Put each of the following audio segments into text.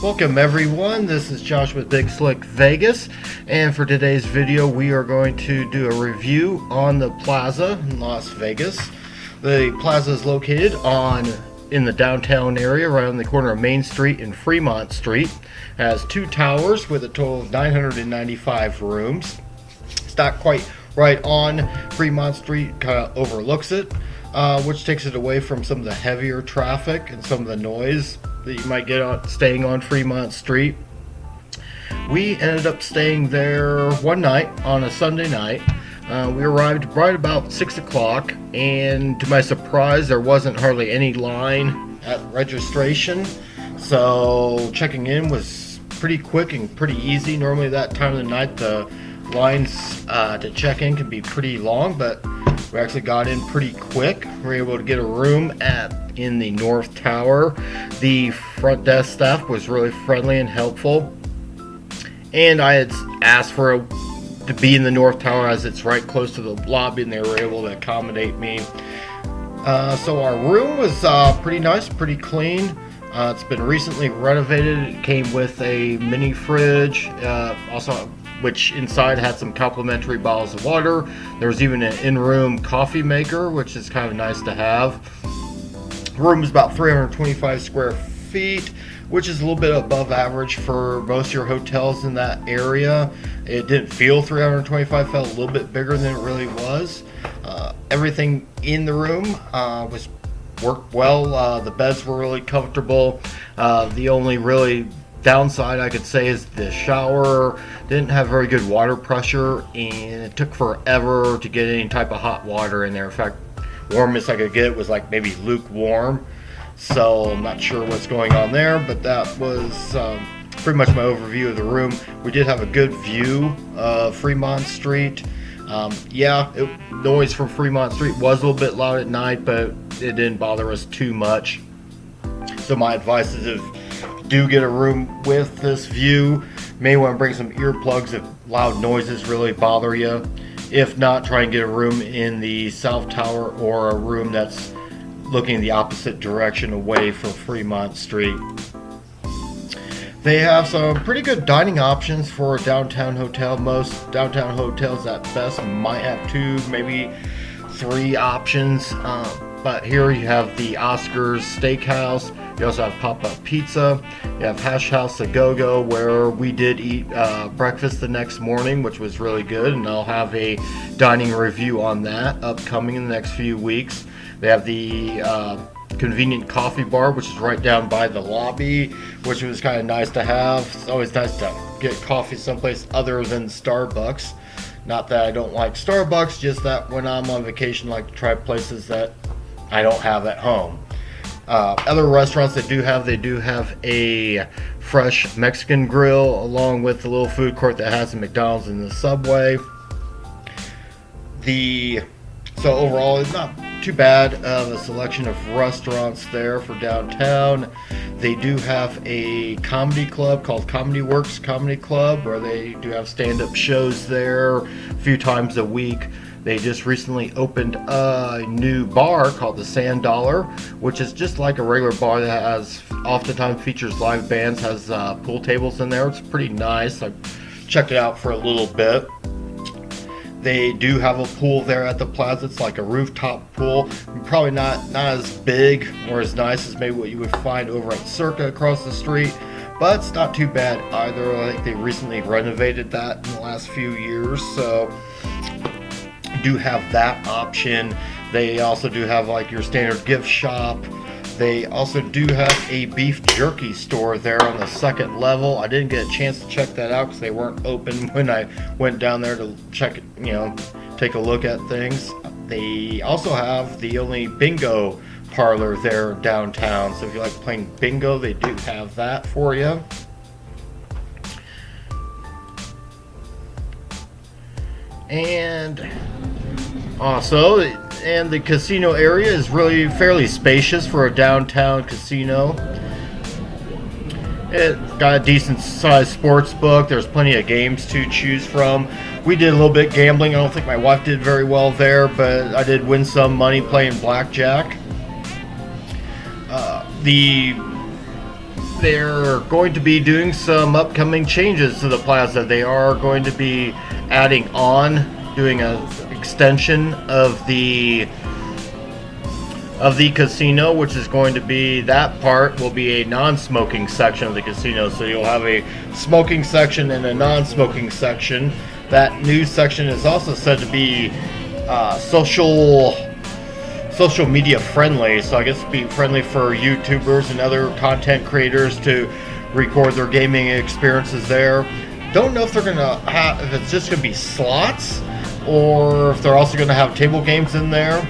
Welcome everyone, this is Josh with Big Slick Vegas, and for today's video we are going to do a review on the Plaza in Las Vegas. The Plaza is located in the downtown area, right on the corner of Main Street and Fremont Street. It has two towers with a total of 995 rooms. It's not quite right on Fremont Street, kind of overlooks it, which takes it away from some of the heavier traffic and some of the noise that you might get staying on Fremont Street. We ended up staying there one night on a Sunday night. We arrived right about 6 o'clock, and to my surprise there wasn't hardly any line at registration, so checking in was pretty quick and pretty easy. Normally that time of the night the lines to check in can be pretty long, but we actually got in pretty quick. We were able to get a room in the North Tower. The front desk staff was really friendly and helpful, and I had asked to be in the North Tower as it's right close to the lobby, and they were able to accommodate me. So our room was pretty nice, pretty clean. It's been recently renovated. It came with a mini fridge, which inside had some complimentary bottles of water. There was even an in-room coffee maker, which is kind of nice to have. The room is about 325 square feet, which is a little bit above average for most of your hotels in that area. It didn't feel 325, felt a little bit bigger than it really was. Everything in the room worked well. The beds were really comfortable. The only really downside I could say is the shower didn't have very good water pressure, and it took forever to get any type of hot water in there. In fact, warmest I could get was like maybe lukewarm, so I'm not sure what's going on there, but that was pretty much my overview of the room. We did have a good view of Fremont Street. Noise from Fremont Street was a little bit loud at night, but it didn't bother us too much. So my advice is, if you do get a room with this view, you may want to bring some earplugs if loud noises really bother you. If not, try and get a room in the South Tower or a room that's looking the opposite direction away from Fremont Street. They have some pretty good dining options for a downtown hotel. Most downtown hotels at best might have two, maybe three options. But here you have the Oscars Steakhouse. You also have pop-up pizza. You have Hash House A Go-Go, where we did eat breakfast the next morning, which was really good, and I'll have a dining review on that upcoming in the next few weeks. They have the convenient coffee bar, which is right down by the lobby, which was kind of nice to have. It's always nice to get coffee someplace other than Starbucks. Not that I don't like Starbucks, just that when I'm on vacation I like to try places that I don't have at home. Other restaurants they do have a fresh Mexican grill, along with the little food court that has the McDonald's and the Subway. So overall, it's not too bad of a selection of restaurants there for downtown. They do have a comedy club called Comedy Works Comedy Club, where they do have stand-up shows there a few times a week. They just recently opened a new bar called the Sand Dollar, which is just like a regular bar that oftentimes features live bands, has pool tables in there. It's pretty nice. I checked it out for a little bit. They do have a pool there at the Plaza. It's like a rooftop pool. Probably not as big or as nice as maybe what you would find over at Circa across the street, but it's not too bad either. I think they recently renovated that in the last few years, so do have that option. They also do have like your standard gift shop. They also do have a beef jerky store there on the second level. I didn't get a chance to check that out because they weren't open when I went down there to check it, take a look at things. They also have the only bingo parlor there downtown, so if you like playing bingo, they do have that for you. And also, the casino area is really fairly spacious for a downtown casino. It got a decent sized sports book. There's plenty of games to choose from. We did a little bit gambling. I don't think my wife did very well there, but I did win some money playing blackjack. The they're going to be doing some upcoming changes to the Plaza. They are going to be adding on, doing an extension of the casino, which is going to be, that part will be a non-smoking section of the casino. So you'll have a smoking section and a non-smoking section. That new section is also said to be social media friendly, so I guess it'd be friendly for YouTubers and other content creators to record their gaming experiences there. Don't know if they're gonna have, if it's just gonna be slots or if they're also gonna have table games in there.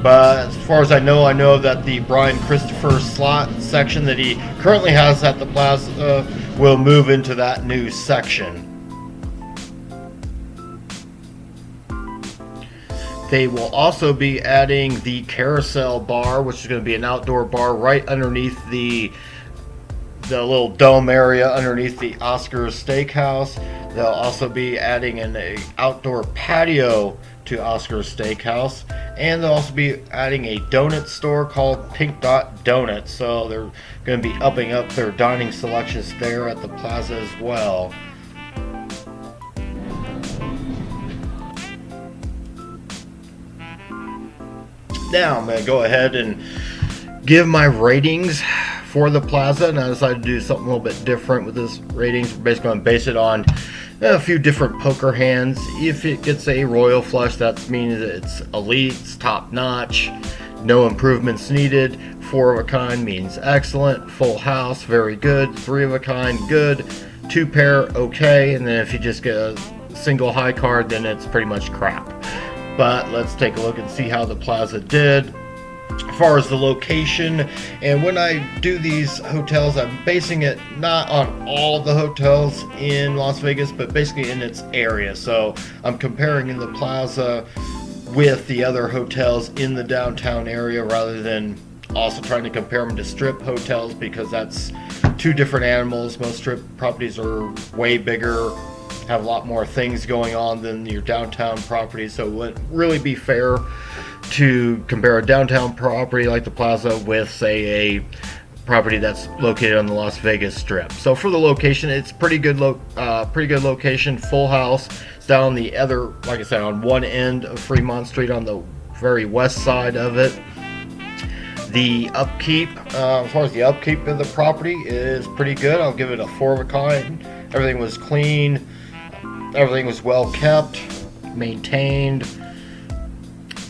But as far as I know that the Brian Christopher slot section that he currently has at the Plaza will move into that new section. They will also be adding the Carousel Bar, which is going to be an outdoor bar right underneath the little dome area underneath the Oscar's Steakhouse. They'll also be adding an outdoor patio to Oscar's Steakhouse, and they'll also be adding a donut store called Pink Dot Donuts. So they're going to be upping up their dining selections there at the Plaza as well. Now I'm going to go ahead and give my ratings for the Plaza, and I decided to do something a little bit different with this ratings. We're basically going to base it on a few different poker hands. If it gets a royal flush, that means it's elite, it's top notch, no improvements needed. 4 of a kind means excellent, full house, very good, 3 of a kind, good, 2 pair, okay, and then if you just get a single high card, then it's pretty much crap. But let's take a look and see how the Plaza did as far as the location. And when I do these hotels, I'm basing it not on all the hotels in Las Vegas, but basically in its area. So I'm comparing in the Plaza with the other hotels in the downtown area, rather than also trying to compare them to strip hotels, because that's 2 different animals. Most strip properties are way bigger, have a lot more things going on than your downtown property, so it wouldn't really be fair to compare a downtown property like the Plaza with, say, a property that's located on the Las Vegas Strip. So for the location, it's pretty good location, full house. It's down on the other, like I said, on one end of Fremont Street, on the very west side of it. The upkeep, as far as the upkeep of the property, is pretty good. I'll give it a 4 of a kind. Everything was clean. Everything was well kept, maintained.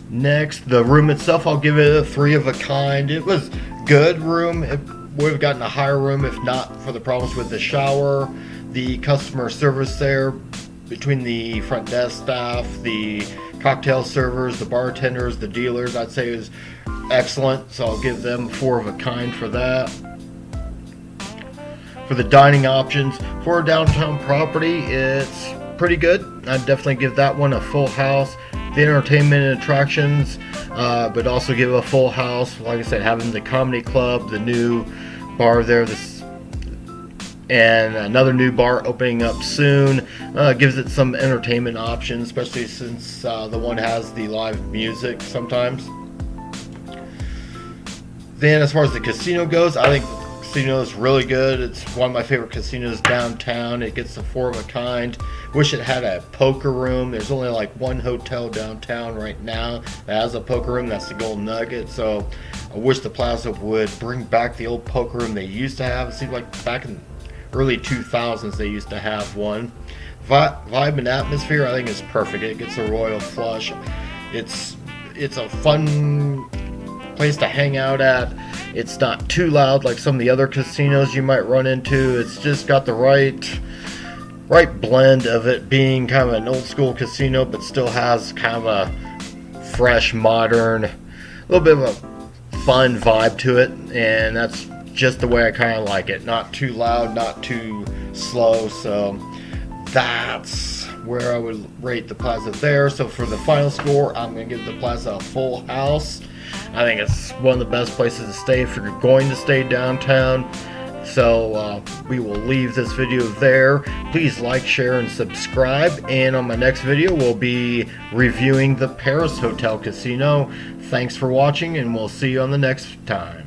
Next, the room itself, I'll give it a 3 of a kind. It was good room. It would have gotten a higher room if not for the problems with the shower. The customer service there, between the front desk staff, the cocktail servers, the bartenders, the dealers, I'd say it was excellent. So I'll give them 4 of a kind for that. For the dining options, for a downtown property, it's pretty good. I'd definitely give that one a full house. The entertainment and attractions, but also give a full house. Like I said, having the comedy club, the new bar there, and another new bar opening up soon, gives it some entertainment options, especially since the one has the live music sometimes. Then as far as the casino goes, I think the casino is really good. It's one of my favorite casinos downtown. It gets the 4 of a kind. Wish it had a poker room. There's only like one hotel downtown right now that has a poker room. That's the Golden Nugget. So I wish the Plaza would bring back the old poker room they used to have. It seems like back in early 2000s they used to have one. Vibe and atmosphere, I think, is perfect. It gets a royal flush. It's a fun place to hang out at. It's not too loud like some of the other casinos you might run into. It's just got the right blend of it being kind of an old school casino, but still has kind of a fresh, modern, a little bit of a fun vibe to it, and that's just the way I kind of like it. Not too loud, not too slow. So that's where I would rate the Plaza there. So for the final score, I'm going to give the Plaza a full house. I think it's one of the best places to stay if you're going to stay downtown. So we will leave this video there. Please like, share, and subscribe. And on my next video, we'll be reviewing the Paris Hotel Casino. Thanks for watching, and we'll see you on the next time.